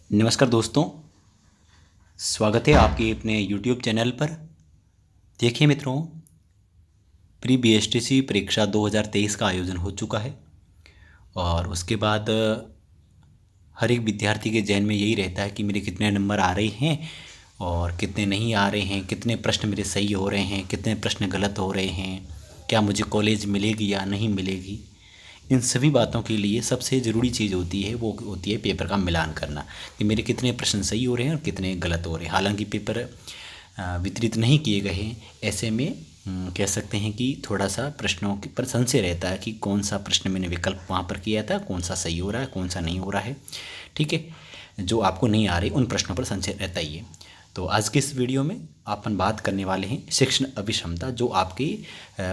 नमस्कार दोस्तों। स्वागत है आपके अपने YouTube चैनल पर। देखिए मित्रों, प्री BSTC परीक्षा 2023 का आयोजन हो चुका है और उसके बाद हर एक विद्यार्थी के जहन में यही रहता है कि मेरे कितने नंबर आ रहे हैं और कितने नहीं आ रहे हैं, कितने प्रश्न मेरे सही हो रहे हैं, कितने प्रश्न गलत हो रहे हैं, क्या मुझे कॉलेज मिलेगी या नहीं मिलेगी। इन सभी बातों के लिए सबसे ज़रूरी चीज़ होती है, वो होती है पेपर का मिलान करना कि मेरे कितने प्रश्न सही हो रहे हैं और कितने गलत हो रहे हैं। हालांकि पेपर वितरित नहीं किए गए हैं, ऐसे में कह सकते हैं कि थोड़ा सा प्रश्नों पर संशय रहता है कि कौन सा प्रश्न मैंने विकल्प वहाँ पर किया था, कौन सा सही हो रहा है, कौन सा नहीं हो रहा है। ठीक है, जो आपको नहीं आ रही उन प्रश्नों पर संशय रहता ही है। तो आज के इस वीडियो में अपन बात करने वाले हैं शिक्षण अभिक्षमता, जो आपके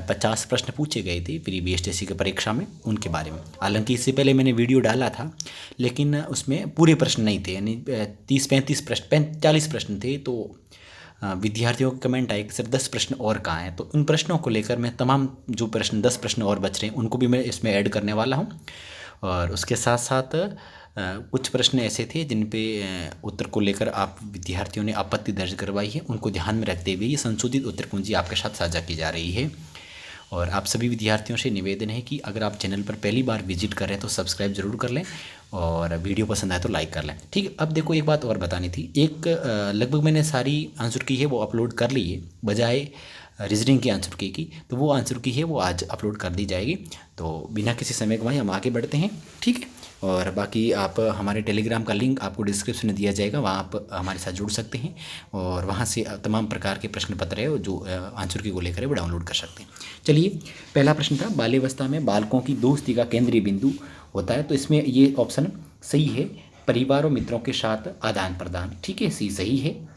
50 प्रश्न पूछे गए थे प्री BSTC की परीक्षा में, उनके बारे में। हालांकि इससे पहले मैंने वीडियो डाला था, लेकिन उसमें पूरे प्रश्न नहीं थे, यानी 30-35 प्रश्न 40 प्रश्न थे। तो विद्यार्थियों के कमेंट आए कि सर 10 प्रश्न और कहाँ हैं। तो उन प्रश्नों को लेकर मैं तमाम जो प्रश्न 10 प्रश्न और बच रहे हैं उनको भी मैं इसमें ऐड करने वाला हूँ। और उसके साथ साथ कुछ प्रश्न ऐसे थे जिन पे उत्तर को लेकर आप विद्यार्थियों ने आपत्ति दर्ज करवाई है, उनको ध्यान में रखते हुए ये संशोधित उत्तर कुंजी आपके साथ साझा की जा रही है। और आप सभी विद्यार्थियों से निवेदन है कि अगर आप चैनल पर पहली बार विजिट कर रहे हैं तो सब्सक्राइब जरूर कर लें और वीडियो पसंद आए तो लाइक कर लें। ठीक है, अब देखो एक बात और बतानी थी। एक लगभग मैंने सारी आंसर की है वो अपलोड कर ली है, बजाय रीजनिंग की आंसर की तो वो आंसर की है वो आज अपलोड कर दी जाएगी। तो बिना किसी समय गंवाए हम आगे बढ़ते हैं। ठीक है, और बाकी आप हमारे टेलीग्राम का लिंक आपको डिस्क्रिप्शन में दिया जाएगा, वहाँ आप हमारे साथ जुड़ सकते हैं और वहाँ से तमाम प्रकार के प्रश्न पत्र है जो आंसर की को लेकर है वो डाउनलोड कर सकते हैं। चलिए, पहला प्रश्न था बाल्यावस्था में बालकों की दोस्ती का केंद्रीय बिंदु होता है। तो इसमें ये ऑप्शन सही है, परिवार और मित्रों के साथ आदान प्रदान। ठीक है, सी सही है।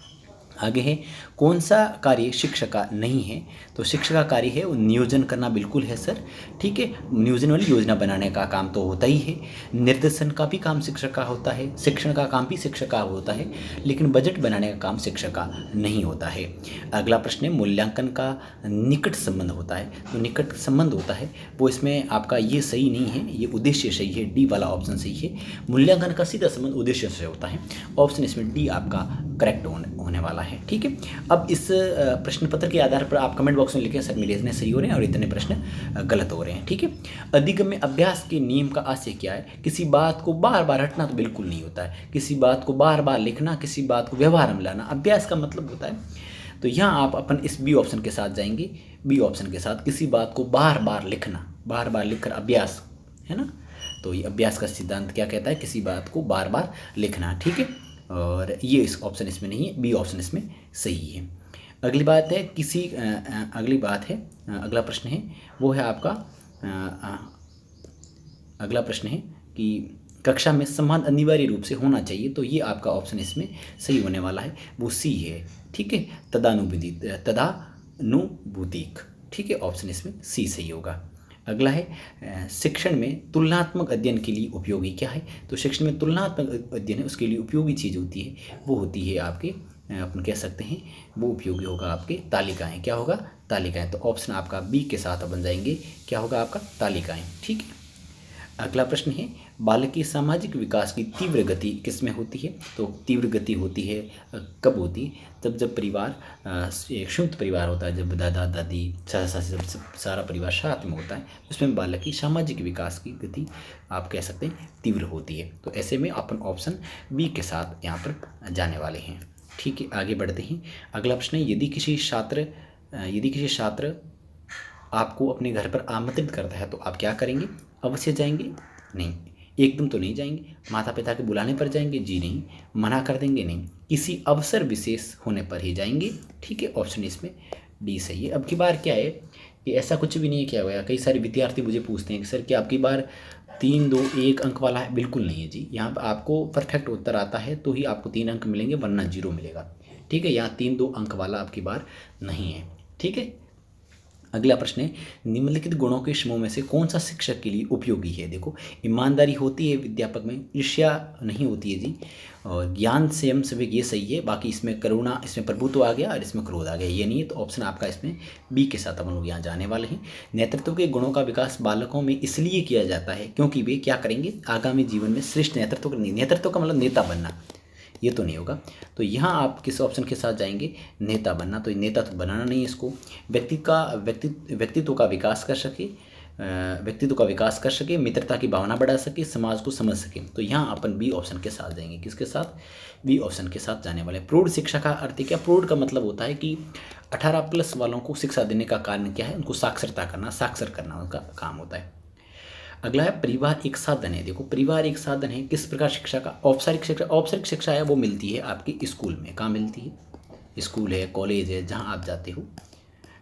आगे है, कौन सा कार्य शिक्षक का नहीं है। तो शिक्षक का कार्य है वो नियोजन करना, बिल्कुल है सर। ठीक है, नियोजन वाली योजना बनाने का काम तो होता ही है। निर्देशन का भी काम शिक्षक का होता है, शिक्षण का काम भी शिक्षक का होता है, लेकिन बजट बनाने का काम शिक्षक का नहीं होता है। अगला प्रश्न है, मूल्यांकन का निकट संबंध होता है। तो निकट संबंध होता है वो इसमें आपका ये सही नहीं है, ये उद्देश्य सही है, डी वाला ऑप्शन सही है। मूल्यांकन का सीधा संबंध उद्देश्य से होता है, ऑप्शन इसमें डी आपका करेक्ट होने वाला है। ठीक है, अब इस प्रश्न पत्र के आधार पर आप कमेंट बॉक्स में लिखें सर मेरे इतने सही हो रहे हैं और इतने प्रश्न गलत हो रहे हैं। ठीक है, अधिगम्य अभ्यास के नियम का आशय क्या है। किसी बात को बार बार रटना तो बिल्कुल नहीं होता है, किसी बात को बार बार लिखना, किसी बात को व्यवहार में लाना अभ्यास का मतलब होता है। तो यहाँ आप अपन इस बी ऑप्शन के साथ जाएंगे, बी ऑप्शन के साथ, किसी बात को बार बार लिखना, बार बार लिखकर अभ्यास, है ना। तो ये अभ्यास का सिद्धांत क्या कहता है, किसी बात को बार बार लिखना। ठीक है, और ये इस ऑप्शन इसमें नहीं है, बी ऑप्शन इसमें सही है। अगली बात है अगली बात है, अगला प्रश्न है वो है आपका अगला प्रश्न है कि कक्षा में संवाद अनिवार्य रूप से होना चाहिए। तो ये आपका ऑप्शन इसमें सही होने वाला है, वो सी है। ठीक है, तदानुभूतिक। ठीक है, ऑप्शन इसमें सी सही होगा। अगला है, शिक्षण में तुलनात्मक अध्ययन के लिए उपयोगी क्या है। तो शिक्षण में तुलनात्मक अध्ययन है उसके लिए उपयोगी चीज़ होती है, वो होती है आपके अपन कह सकते हैं वो उपयोगी होगा आपके तालिकाएं। क्या होगा, तालिकाएं। तो ऑप्शन आपका बी के साथ बन जाएंगे, क्या होगा आपका तालिकाएं। ठीक है, अगला प्रश्न है, बालक की सामाजिक विकास की तीव्र गति किसमें होती है। तो तीव्र गति होती है कब होती है, तब जब परिवार एक संयुक्त परिवार होता है, जब दादा दादी चाचा चाची जब सारा परिवार साथ में होता है, उसमें बालक की सामाजिक विकास की गति आप कह सकते हैं तीव्र होती है। तो ऐसे में अपन ऑप्शन बी के साथ यहाँ पर जाने वाले हैं। ठीक है, आगे बढ़ते हैं। अगला प्रश्न है, यदि किसी छात्र आपको अपने घर पर आमंत्रित करता है तो आप क्या करेंगे। अवश्य जाएंगे, नहीं। एकदम तो नहीं जाएंगे। माता पिता के बुलाने पर जाएंगे, जी नहीं। मना कर देंगे, नहीं। किसी अवसर विशेष होने पर ही जाएंगे। ठीक है, ऑप्शन इसमें डी सही है। अब की बार क्या है कि ऐसा कुछ भी नहीं है, क्या हुआ, कई सारे विद्यार्थी मुझे पूछते हैं कि सर क्या आपकी बार 3 2 1 अंक वाला है। बिल्कुल नहीं है जी, यहाँ पर आपको परफेक्ट उत्तर आता है तो ही आपको 3 अंक मिलेंगे, वरना 0 मिलेगा। ठीक है, यहाँ 3 2 अंक वाला आपकी बार नहीं है। ठीक है, अगला प्रश्न है, निम्नलिखित गुणों के समूह में से कौन सा शिक्षक के लिए उपयोगी है। देखो, ईमानदारी होती है विद्यापक में, ईर्ष्या नहीं होती है जी, और ज्ञान संयम सभी ये सही है। बाकी इसमें करुणा, इसमें प्रभुत्व आ गया और इसमें क्रोध आ गया, ये नहीं है। तो ऑप्शन आपका इसमें बी के साथ हम लोग यहाँ जाने वाले हैं। नेतृत्व के गुणों का विकास बालकों में इसलिए किया जाता है क्योंकि वे क्या करेंगे, आगामी जीवन में श्रेष्ठ नेतृत्व का मतलब नेता बनना, ये तो नहीं होगा। तो यहाँ आप किस ऑप्शन के साथ जाएंगे, नेता बनना। तो नेता तो बनाना नहीं है इसको। व्यक्तित्व का विकास कर सके, मित्रता की भावना बढ़ा सके, समाज को समझ सके। तो यहाँ अपन बी ऑप्शन के साथ जाएंगे। किसके साथ, बी ऑप्शन के साथ जाने वाले। प्रौढ़ शिक्षा का अर्थ क्या, प्रौढ़ का मतलब होता है कि 18+ वालों को शिक्षा देने का कारण क्या है, उनको साक्षरता करना, साक्षर करना उनका काम होता है। अगला है परिवार एक साधन है। देखो परिवार एक साधन है किस प्रकार शिक्षा का, औपचारिक शिक्षा है वो मिलती है आपकी स्कूल में। कहाँ मिलती है, स्कूल है, कॉलेज है, जहाँ आप जाते हो,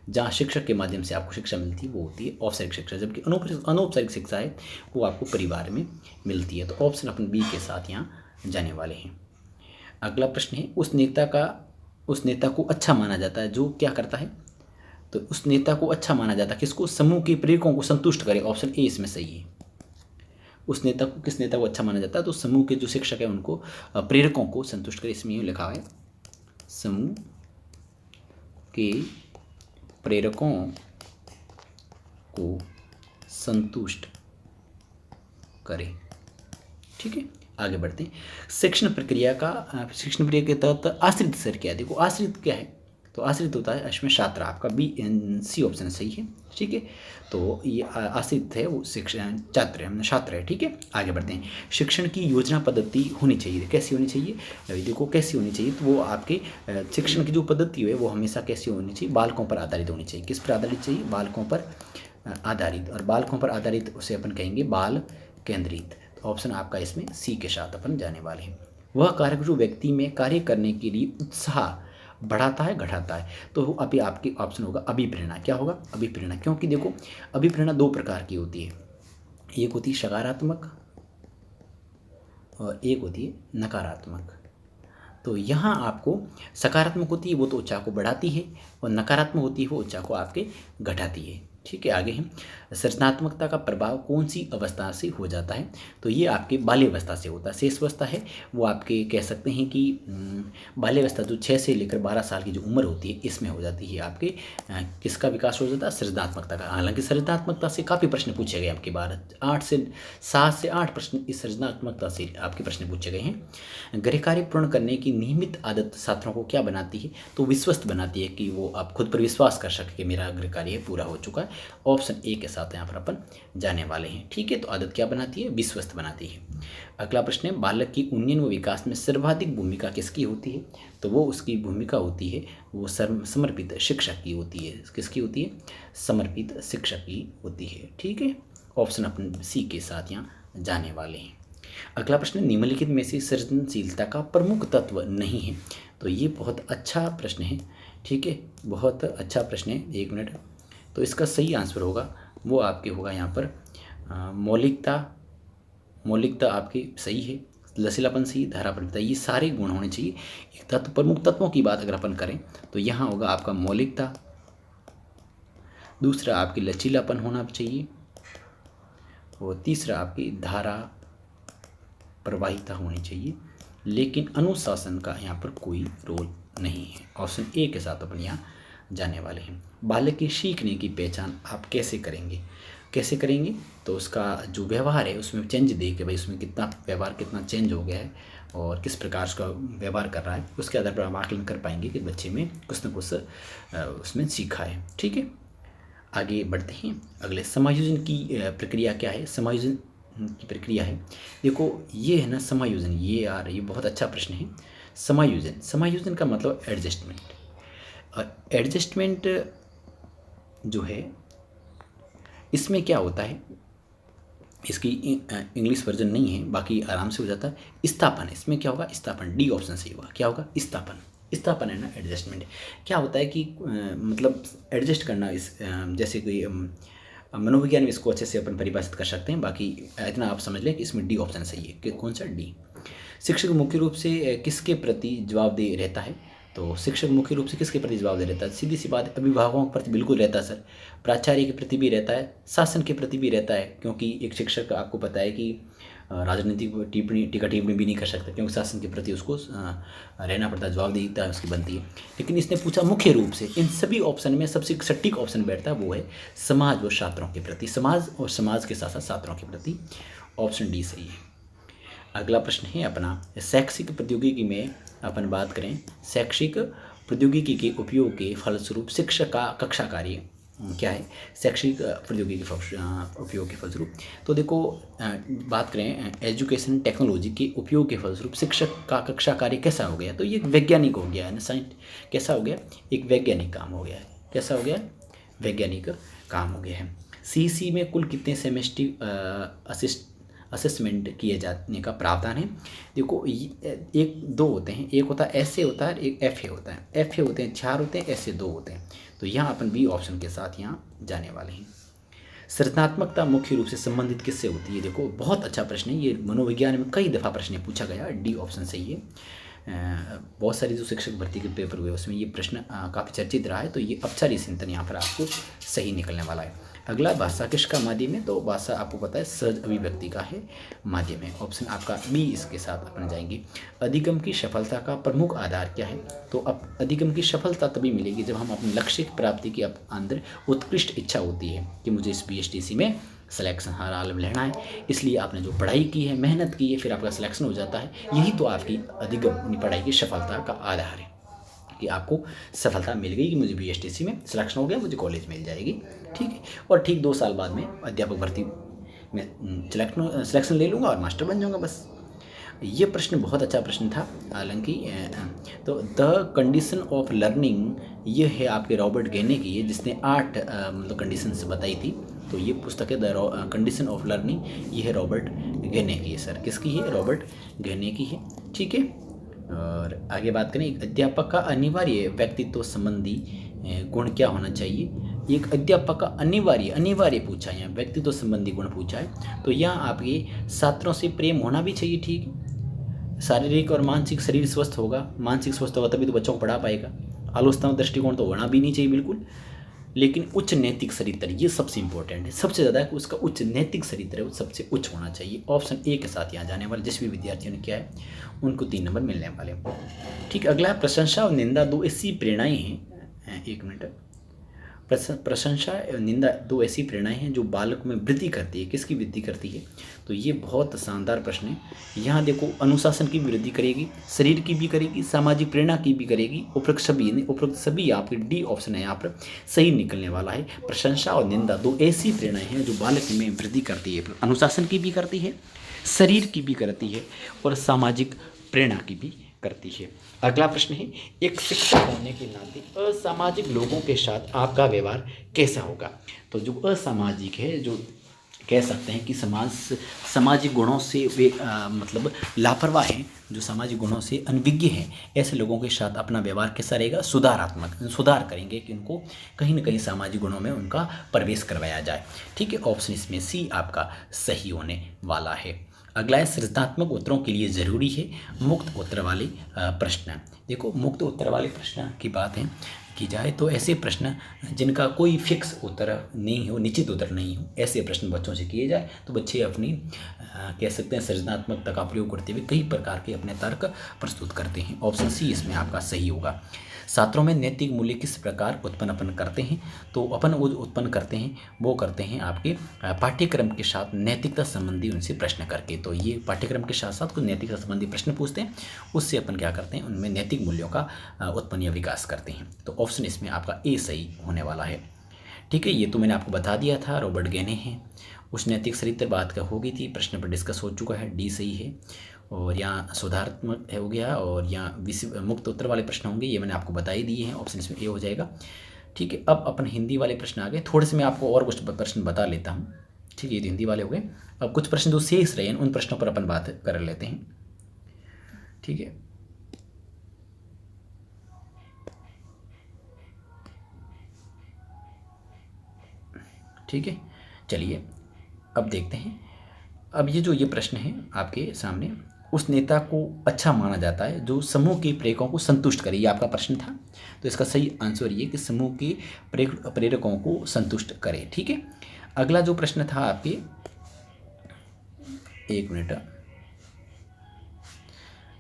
जहाँ शिक्षक के माध्यम से आपको शिक्षा मिलती है वो होती है औपचारिक शिक्षा। जबकि अनौपचारिक शिक्षा है वो आपको परिवार में मिलती है। तो ऑप्शन अपन बी के साथ यहाँ जाने वाले हैं। अगला प्रश्न है उस नेता को अच्छा माना जाता है जो क्या करता है। तो उस नेता को अच्छा माना जाता है किसको, समूह के प्रेरकों को संतुष्ट करे। ऑप्शन ए इसमें सही है। किस नेता को अच्छा माना जाता है, तो समूह के जो शिक्षक है उनको, प्रेरकों को संतुष्ट करे। इसमें यूँ लिखा है समूह के प्रेरकों को संतुष्ट करे। ठीक है, आगे बढ़ते हैं। शिक्षण प्रक्रिया के तहत आश्रित सर क्या है। देखो आश्रित क्या है, तो आश्रित होता है इसमें छात्र, आपका बी सी ऑप्शन सही है। ठीक है, तो ये आश्रित है वो शिक्षण छात्र है। ठीक है, आगे बढ़ते हैं। शिक्षण की योजना पद्धति होनी चाहिए, कैसी होनी चाहिए, देखो कैसी होनी चाहिए। तो वो आपके शिक्षण की जो पद्धति है वो हमेशा कैसी होनी चाहिए, बालकों पर आधारित होनी चाहिए। किस पर आधारित चाहिए, बालकों पर आधारित। और बालकों पर आधारित उसे अपन कहेंगे बाल केंद्रित। तो ऑप्शन आपका इसमें सी के साथ अपन जाने वाले हैं। वह कारक जो व्यक्ति में कार्य करने के लिए उत्साह बढ़ाता है घटाता है। तो अभी आपकी ऑप्शन होगा अभिप्रेरणा। क्या होगा, अभिप्रेरणा। क्योंकि देखो अभिप्रेरणा दो प्रकार की होती है, एक होती है सकारात्मक और एक होती है नकारात्मक। तो यहाँ आपको सकारात्मक होती है वो तो ऊर्जा को बढ़ाती है, और नकारात्मक होती है वो ऊर्जा को आपके घटाती है। ठीक है, आगे है सृजनात्मकता का प्रभाव कौन सी अवस्था से हो जाता है। तो ये आपके बाल्यावस्था से होता है। शेष अवस्था है वो आपके कह सकते हैं कि बाल्यावस्था जो 6 से लेकर 12 साल की जो उम्र होती है इसमें हो जाती है आपके किसका विकास हो जाता है, सृजनात्मकता का। हालांकि सृजनात्मकता से काफ़ी प्रश्न पूछे गए आपके बार, 7 से 8 प्रश्न इस सृजनात्मकता से आपके प्रश्न पूछे गए हैं। गृह कार्य पूर्ण करने की नियमित आदत छात्रों को क्या बनाती है, तो विश्वस्त बनाती है कि वो आप खुद पर विश्वास कर सके कि मेरा गृह कार्य पूरा हो चुका है। ऑप्शन ए के साथ यहाँ पर अपन जाने वाले हैं। ठीक है, तो आदत क्या बनाती है, विश्वस्त बनाती है। अगला प्रश्न है बालक की उन्नयन व विकास में सर्वाधिक भूमिका किसकी होती है। तो वो उसकी भूमिका होती है वो समर्पित शिक्षक की होती है। किसकी होती है, समर्पित शिक्षक की होती है। ठीक है, ऑप्शन अपन सी के साथ यहाँ जाने वाले हैं। अगला प्रश्न निम्नलिखित में से सृजनशीलता का प्रमुख तत्व नहीं है। तो ये बहुत अच्छा प्रश्न है। ठीक है, बहुत अच्छा प्रश्न है। एक मिनट, तो इसका सही आंसर होगा वो आपके होगा यहाँ पर मौलिकता आपकी सही है, लचीलापन सही, धाराप्रवृत्ता, ये सारे गुण होने चाहिए। एक तत्व, प्रमुख तत्वों की बात अगर अपन करें तो यहाँ होगा आपका मौलिकता, दूसरा आपकी लचीलापन होना चाहिए, और तीसरा आपकी धारा प्रवाहिता होनी चाहिए। लेकिन अनुशासन का यहाँ पर कोई रोल नहीं है। ऑप्शन ए के साथ अपन यहाँ जाने वाले हैं। बालक की सीखने की पहचान आप कैसे करेंगे, तो उसका जो व्यवहार है उसमें चेंज दे के भाई उसमें व्यवहार कितना चेंज हो गया है और किस प्रकार उसका व्यवहार कर रहा है, उसके आधार पर हम आकलन कर पाएंगे कि बच्चे में कुछ न कुछ उसमें सीखा है। ठीक है, आगे बढ़ते हैं। अगले समायोजन की प्रक्रिया क्या है, समायोजन की प्रक्रिया है, देखो ये है ना समायोजन, ये बहुत अच्छा प्रश्न है। समायोजन का मतलब एडजस्टमेंट, और एडजस्टमेंट जो है इसमें क्या होता है, इसकी इंग्लिश वर्जन नहीं है, बाकी आराम से हो जाता है। स्थापन, इसमें क्या होगा, स्थापन, डी ऑप्शन सही होगा। क्या होगा, स्थापन है ना एडजस्टमेंट। क्या होता है कि मतलब एडजस्ट करना, इस जैसे कोई मनोविज्ञान में इसको अच्छे से अपन परिभाषित कर सकते हैं। बाकी इतना आप समझ लें कि इसमें डी ऑप्शन सही है। कि कौन सा, डी। शिक्षक मुख्य रूप से किसके प्रति जवाबदेह रहता है, तो शिक्षक मुख्य रूप से किसके प्रति जवाबदेह रहता है, सीधी सी बात, अभिभावकों के प्रति बिल्कुल रहता है सर, प्राचार्य के प्रति भी रहता है, शासन के प्रति भी रहता है। क्योंकि एक शिक्षक आपको पता है कि राजनीतिक टीका टिप्पणी भी नहीं कर सकता, क्योंकि शासन के प्रति उसको रहना पड़ता है, जवाबदेहिता उसकी बनती है। लेकिन इसने पूछा मुख्य रूप से, इन सभी ऑप्शन में सबसे सटीक ऑप्शन बैठता है वो है समाज और छात्रों के प्रति, समाज और समाज के साथ साथ छात्रों के प्रति। ऑप्शन डी सही है। अगला प्रश्न है अपना, शैक्षिक प्रौद्योगिकी में अपन बात करें, शैक्षिक प्रौद्योगिकी के उपयोग के फलस्वरूप शिक्षक का कक्षा कार्य क्या है। शैक्षिक प्रौद्योगिकी के उपयोग के फलस्वरूप, तो देखो बात करें एजुकेशन टेक्नोलॉजी के उपयोग के फलस्वरूप शिक्षक का कक्षा कार्य कैसा हो गया, तो ये वैज्ञानिक हो गया है ना। कैसा हो गया, एक वैज्ञानिक काम हो गया है। कैसा हो गया, वैज्ञानिक काम हो गया है। सीसी में कुल कितने सेमेस्टिक असेसमेंट किए जाने का प्रावधान है। देखो एक दो होते हैं, एक होता है ऐसे होता है, एक एफ ए होता है। एफ ए होते हैं 4 होते हैं, ऐसे 2 होते हैं। तो यहाँ अपन बी ऑप्शन के साथ यहाँ जाने वाले हैं। सृजनात्मकता मुख्य रूप से संबंधित किससे होती है। देखो बहुत अच्छा प्रश्न है ये, मनोविज्ञान में कई दफ़ा प्रश्न पूछा गया। डी ऑप्शन सही है। बहुत सारी जो शिक्षक भर्ती के पेपर हुए उसमें ये प्रश्न काफ़ी चर्चित रहा है। तो ये अपचारी चिंतन यहाँ पर आपको सही निकलने वाला है। अगला, भाषा किसका माध्यम है, तो भाषा आपको पता है सहज अभिव्यक्ति का है माध्यम है। ऑप्शन आपका बी इसके साथ अपन जाएंगे। अधिगम की सफलता का प्रमुख आधार क्या है, तो अब अधिगम की सफलता तभी मिलेगी जब हम अपने लक्ष्य की प्राप्ति की अंदर उत्कृष्ट इच्छा होती है कि मुझे इस BSTC में सिलेक्शन हर हाल में लेना है। इसलिए आपने जो पढ़ाई की है, मेहनत की है, फिर आपका सिलेक्शन हो जाता है। यही तो आपकी अधिगम पढ़ाई की सफलता का आधार है कि आपको सफलता मिल गई कि मुझे BSTC में सिलेक्शन हो गया, मुझे कॉलेज मिल जाएगी। ठीक है, और ठीक 2 साल बाद में अध्यापक भर्ती में सिलेक्शन ले लूँगा और मास्टर बन जाऊँगा बस। ये प्रश्न बहुत अच्छा प्रश्न था हालांकि। तो द कंडीशन ऑफ लर्निंग, ये है आपके रॉबर्ट गेने की है, जिसने 8 मतलब कंडीशंस बताई थी। तो ये पुस्तक है द कंडीशन ऑफ लर्निंग, ये है रॉबर्ट गेने की है। सर किसकी है, रॉबर्ट गेने की है। ठीक है, और आगे बात करें, एक अध्यापक का अनिवार्य व्यक्तित्व संबंधी गुण क्या होना चाहिए। एक अध्यापक का अनिवार्य पूछा है, यहाँ व्यक्तित्व संबंधी गुण पूछा है। तो यहाँ आपके छात्रों से प्रेम होना भी चाहिए। ठीक है, शारीरिक और मानसिक, शरीर स्वस्थ होगा, मानसिक स्वस्थ होगा तभी तो बच्चों को पढ़ा पाएगा। आलोचना दृष्टिकोण तो होना भी नहीं चाहिए बिल्कुल। लेकिन उच्च नैतिक चरित्र, ये सबसे इंपॉर्टेंट है, सबसे ज़्यादा कि उसका उच्च नैतिक चरित्र है वो सबसे उच्च होना चाहिए। ऑप्शन ए के साथ यहाँ जाने वाले जिस भी विद्यार्थियों ने किया है उनको 3 नंबर मिलने वाले। ठीक, अगला है प्रशंसा और निंदा 2 ऐसी प्रेरणाएँ हैं। 1 मिनट। प्रशंसा और निंदा 2 ऐसी प्रेरणाएँ हैं जो बालक में वृद्धि करती है। किसकी वृद्धि करती है, तो ये बहुत शानदार प्रश्न है। यहाँ देखो अनुशासन की वृद्धि करेगी, शरीर की भी करेगी, सामाजिक प्रेरणा की भी करेगी। उपरोक्त सभी आपके डी ऑप्शन है यहाँ पर सही निकलने वाला है। प्रशंसा और निंदा 2 ऐसी प्रेरणाएँ हैं जो बालक में वृद्धि करती है, अनुशासन की भी करती है, शरीर की भी करती है और सामाजिक प्रेरणा की भी करती है। अगला प्रश्न है, एक शिक्षक होने के नाते असामाजिक लोगों के साथ आपका व्यवहार कैसा होगा। तो जो असामाजिक है, जो कह सकते हैं कि सामाजिक गुणों से वे मतलब लापरवाह हैं, जो सामाजिक गुणों से अनभिज्ञ हैं, ऐसे लोगों के साथ अपना व्यवहार कैसा रहेगा, सुधारात्मक, सुधार करेंगे कि उनको कहीं ना कहीं सामाजिक गुणों में उनका प्रवेश करवाया जाए। ठीक है, ऑप्शन इसमें सी आपका सही होने वाला है। अगला है, सृजनात्मक उत्तरों के लिए ज़रूरी है मुक्त उत्तर वाले प्रश्न। देखो मुक्त उत्तर वाले प्रश्न की बात है की जाए तो ऐसे प्रश्न जिनका कोई फिक्स उत्तर नहीं हो, निश्चित उत्तर नहीं हो, ऐसे प्रश्न बच्चों से किए जाए तो बच्चे अपनी कह सकते हैं सृजनात्मकता का प्रयोग करते हुए कई प्रकार के अपने तर्क प्रस्तुत करते हैं। ऑप्शन सी इसमें आपका सही होगा। छात्रों में नैतिक मूल्य किस प्रकार उत्पन्न करते हैं, तो अपन वो उत्पन्न करते हैं वो करते हैं आपके पाठ्यक्रम के साथ नैतिकता संबंधी उनसे प्रश्न करके। तो ये पाठ्यक्रम के साथ साथ कुछ नैतिकता संबंधी प्रश्न पूछते हैं, उससे अपन क्या करते हैं, उनमें नैतिक मूल्यों का उत्पन्न या विकास करते हैं। तो ऑप्शन इसमें आपका ए सही होने वाला है। ठीक है, ये तो मैंने आपको बता दिया था, रॉबर्ट गेने हैं। उस नैतिक चरित्र बात का हो गई थी, प्रश्न पर डिस्कस हो चुका है, डी सही है। और यहाँ सुधारात्मक हो गया और यहाँ मुक्त उत्तर वाले प्रश्न होंगे, ये मैंने आपको बता ही दिए हैं, ऑप्शन इसमें ए हो जाएगा। ठीक है, अब अपन हिंदी वाले प्रश्न आ गए। थोड़े से मैं आपको और कुछ प्रश्न बता लेता हूँ। ठीक है, ये तो हिंदी वाले हो गए। अब कुछ प्रश्न जो शेष रहे हैं उन प्रश्नों पर अपन बात कर लेते हैं। ठीक है, ठीक है, चलिए अब देखते हैं। अब ये प्रश्न है आपके सामने, उस नेता को अच्छा माना जाता है जो समूह के प्रेरकों को संतुष्ट करे, ये आपका प्रश्न था। तो इसका सही आंसर ये कि समूह के प्रेरकों को संतुष्ट करे। ठीक है, अगला जो प्रश्न था आपके, 1 मिनट,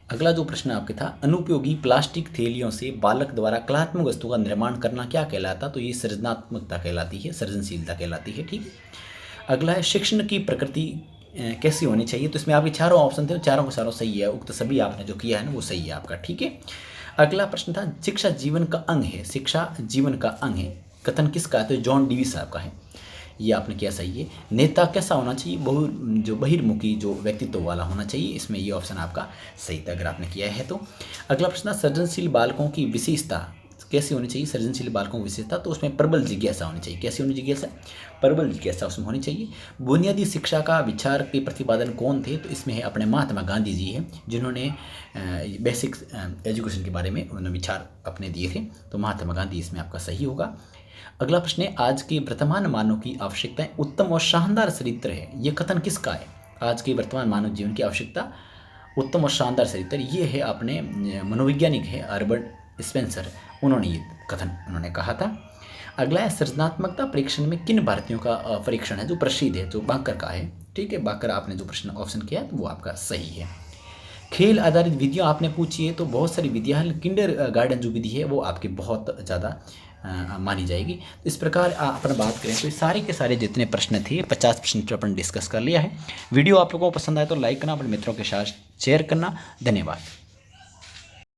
अगला जो प्रश्न आपके था, अनुपयोगी प्लास्टिक थैलियों से बालक द्वारा कलात्मक वस्तु का निर्माण करना क्या कहलाता, तो ये सृजनात्मकता कहलाती है, सृजनशीलता कहलाती है। ठीक, अगला है, शिक्षण की प्रकृति कैसी होनी चाहिए। तो इसमें आपके चारों ऑप्शन थे, चारों के चारों सही है, उक्त सभी आपने जो किया है ना वो सही है आपका। ठीक है, अगला प्रश्न था शिक्षा जीवन का अंग है, शिक्षा जीवन का अंग है, कथन किसका है? तो जॉन डीवी साहब का है, ये आपने किया सही है। नेता कैसा होना चाहिए? जो बहिर्मुखी जो व्यक्तित्व वाला होना चाहिए, इसमें ये ऑप्शन आपका सही था अगर आपने किया है तो। अगला प्रश्न था सृजनशील बालकों की विशेषता कैसी होनी चाहिए? सृजनशील बालकों की विशेषता, तो उसमें प्रबल जिज्ञासा होनी चाहिए। कैसी होनी जिज्ञासा? प्रबल जिज्ञासा उसमें होनी चाहिए। बुनियादी शिक्षा का विचार के प्रतिपादन कौन थे? तो इसमें है अपने महात्मा गांधी जी हैं, जिन्होंने बेसिक एजुकेशन के बारे में उन्होंने विचार अपने दिए थे, तो महात्मा गांधी इसमें आपका सही होगा। अगला प्रश्न है आज के वर्तमान मानव की आवश्यकताएं उत्तम और शानदार चरित्र है, ये कथन किसका है? आज के वर्तमान मानव जीवन की आवश्यकता उत्तम और शानदार चरित्र, ये है अपने मनोवैज्ञानिक है अल्बर्ट स्पेंसर, उन्होंने ये कथन उन्होंने कहा था। अगला है सृजनात्मकता परीक्षण में किन भारतीयों का परीक्षण है जो प्रसिद्ध है? जो बाकर का है। ठीक है, बाकर आपने जो प्रश्न ऑप्शन किया है तो वो आपका सही है। खेल आधारित विधियाँ आपने पूछी है, तो बहुत सारी विधियाँ हैं, किंडर गार्डन जो विधि है वो आपकी बहुत ज़्यादा मानी जाएगी। तो इस प्रकार अपन बात करें तो सारे के सारे जितने प्रश्न थे 50% पर अपन डिस्कस कर लिया है। वीडियो आप लोगों को पसंद आए तो लाइक करना, अपने मित्रों के साथ शेयर करना। धन्यवाद।